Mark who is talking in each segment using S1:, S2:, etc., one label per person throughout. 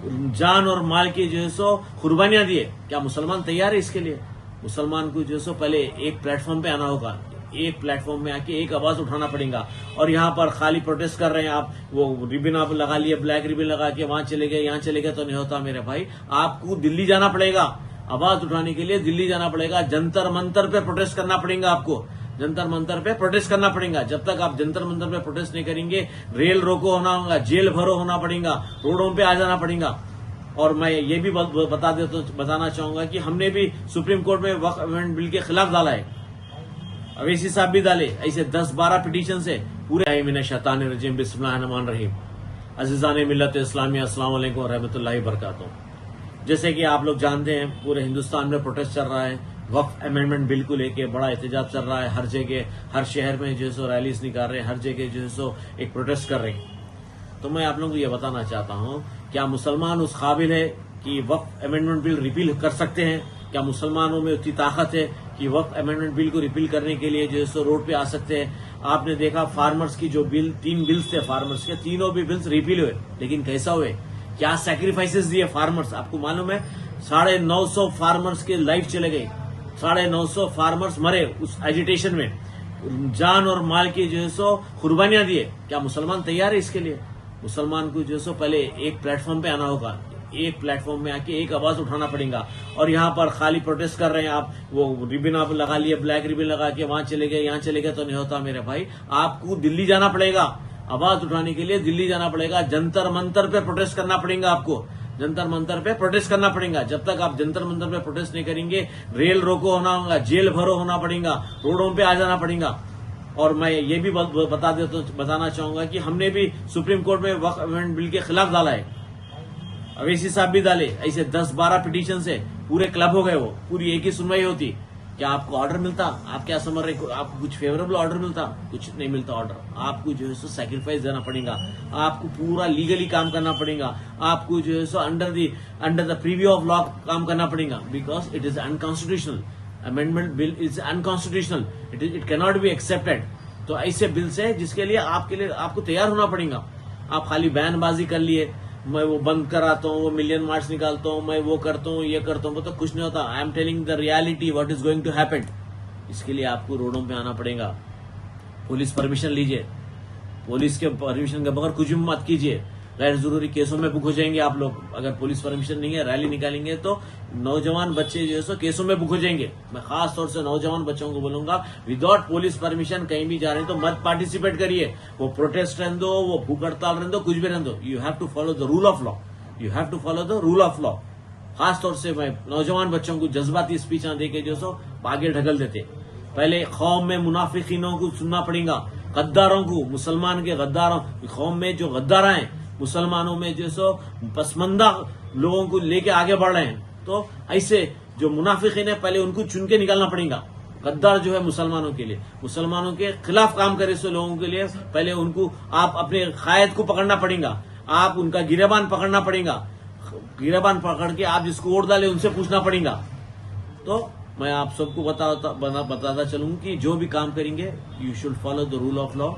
S1: जान और माल की जो है सो कुर्बानियां दिए। क्या मुसलमान तैयार है इसके लिए? मुसलमान को जो है सो पहले एक प्लेटफॉर्म पे आना होगा, एक प्लेटफॉर्म में आके एक आवाज उठाना पड़ेगा। और यहाँ पर खाली प्रोटेस्ट कर रहे हैं आप, वो रिबन आप लगा लिए, ब्लैक रिबन लगा के वहां चले गए यहाँ चले गए तो नहीं होता मेरे भाई। आपको दिल्ली जाना पड़ेगा, आवाज उठाने के लिए दिल्ली जाना पड़ेगा, जंतर मंतर पे प्रोटेस्ट करना पड़ेगा आपको, जंतर मंतर पे प्रोटेस्ट करना पड़ेगा। जब तक आप जंतर मंतर पे प्रोटेस्ट नहीं करेंगे, रेल रोको होना होगा, जेल भरो होना पड़ेगा, रोडों पे आ जाना पड़ेगा। और मैं ये भी बताना चाहूंगा कि हमने भी सुप्रीम कोर्ट में वक्फ अमेंडमेंट बिल के खिलाफ डाला है, अवैसी साहब भी डाले, ऐसे 10-12 पिटीशन से पूरे मिन शैतान रजीम बिस्मिल्लाहिर्रहमानिर्रहीम। अज़ीज़ान मिल्लत इस्लामिया अस्सलाम वालेकुम रहमतुल्लाहि बरकातुहू। जैसे कि आप लोग जानते हैं पूरे हिंदुस्तान में प्रोटेस्ट चल रहा है, वक्फ अमेंडमेंट बिल को लेके बड़ा एहतजाज चल रहा है। हर जगह हर शहर में जो है सो रैलीज निकाल रहे हैं, हर जगह जो है सो एक प्रोटेस्ट कर रहे हैं। तो मैं आप लोगों को ये बताना चाहता हूँ, क्या मुसलमान उस काबिल है कि वक्फ अमेंडमेंट बिल रिपील कर सकते हैं? क्या मुसलमानों में उतनी ताकत है कि वक्फ अमेंडमेंट बिल को रिपील करने के लिए जो है सो रोड पे आ सकते हैं? आपने देखा फार्मर्स की जो बिल, 3 बिल्स थे फार्मर्स के, तीनों भी बिल्स रिपील हुए, लेकिन कैसा हुए, क्या सैक्रिफाइसेस दिए फार्मर्स? आपको मालूम है 950 फार्मर्स के लाइफ चले गए, 950 फार्मर्स मरे उस एजिटेशन में, जान और माल की जो है सो कुर्बानियां दिए। क्या मुसलमान तैयार है इसके लिए? मुसलमान को जो है सो पहले एक प्लेटफॉर्म पे आना होगा, एक प्लेटफॉर्म में आके एक आवाज उठाना पड़ेगा। और यहाँ पर खाली प्रोटेस्ट कर रहे हैं आप, वो रिबन आप लगा लिए, ब्लैक रिबन लगा के वहां चले गए यहाँ चले गए तो नहीं होता मेरे भाई। आपको दिल्ली जाना पड़ेगा, आवाज उठाने के लिए दिल्ली जाना पड़ेगा, जंतर मंतर पे प्रोटेस्ट करना पड़ेगा आपको, जंतर मंतर पे प्रोटेस्ट करना पड़ेगा। जब तक आप जंतर मंतर पे प्रोटेस्ट नहीं करेंगे, रेल रोको होना होगा, जेल भरो होना पड़ेगा, रोडों पे आ जाना पड़ेगा। और मैं ये भी बताना चाहूंगा कि हमने भी सुप्रीम कोर्ट में वक्फ अमेंडमेंट बिल के खिलाफ डाला है, अवैसी साहब भी डाले, ऐसे 10-12 पिटीशन से पूरे क्लब हो गए, वो पूरी एक ही सुनवाई होती। क्या आपको ऑर्डर मिलता? आप क्या समझ रहे, आपको कुछ फेवरेबल ऑर्डर मिलता? कुछ नहीं मिलता ऑर्डर। आपको जो है सो सैक्रिफाइस देना पड़ेगा, आपको पूरा लीगली काम करना पड़ेगा, आपको जो है so under the preview of law काम करना पड़ेगा, because it is unconstitutional. Amendment bill is unconstitutional, it can not be accepted. तो ऐसे बिल से जिसके लिए आपको तैयार होना पड़ेगा। आप खाली बयानबाजी कर लिए, मैं वो बंद कराता हूँ, वो मिलियन मार्च निकालता हूँ, मैं वो करता हूँ, ये करता हूँ, वो तो कुछ नहीं होता। I am telling the reality what is going to happen. इसके लिए आपको रोडों पे आना पड़ेगा, पुलिस परमिशन लीजिए, पुलिस के परमिशन के बगैर कुछ भी मत कीजिए। गैर जरूरी केसों में बुक हो जाएंगे आप लोग। अगर पुलिस परमिशन नहीं है, रैली निकालेंगे तो नौजवान बच्चे जो है सो केसों में बुक हो जाएंगे। मैं खास तौर से नौजवान बच्चों को बोलूंगा, विदाउट पुलिस परमिशन कहीं भी जा रहे हैं तो मत पार्टिसिपेट करिए। वो प्रोटेस्ट रहने दो, वो भूख हड़ताल रहने दो, कुछ भी रहने दो, you have to follow the rule of law, you have to follow the rule of law. खास तौर से मैं नौजवान बच्चों को जज्बाती स्पीच दे के जो सो आगे ढकल देते। पहले कौम में मुनाफिकीनों को सुनना पड़ेगा, गद्दारों को, मुसलमान के गद्दारों, कौम में जो गद्दार हैं मुसलमानों में जो सो पसमंदा लोगों को लेके आगे बढ़ रहे हैं, तो ऐसे जो मुनाफिकीन है पहले उनको चुन के निकालना पड़ेगा। गद्दार जो है मुसलमानों के लिए, मुसलमानों के खिलाफ काम करे सो लोगों के लिए पहले उनको आप अपने कायद को पकड़ना पड़ेगा, आप उनका गिरेबान पकड़ना पड़ेगा, गिरेबान पकड़ के आप जिसको वोट डाले उनसे पूछना पड़ेगा। तो मैं आप सबको बताता चलूं कि जो भी काम करेंगे you should follow the rule of law.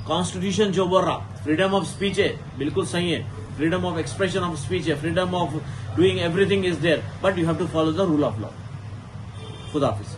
S1: Constitution जो बोल रहा फ्रीडम ऑफ स्पीच है, बिल्कुल सही है, freedom of expression of speech है, freedom of doing everything is there, but you have to follow the rule of law. खुदा हाफिज।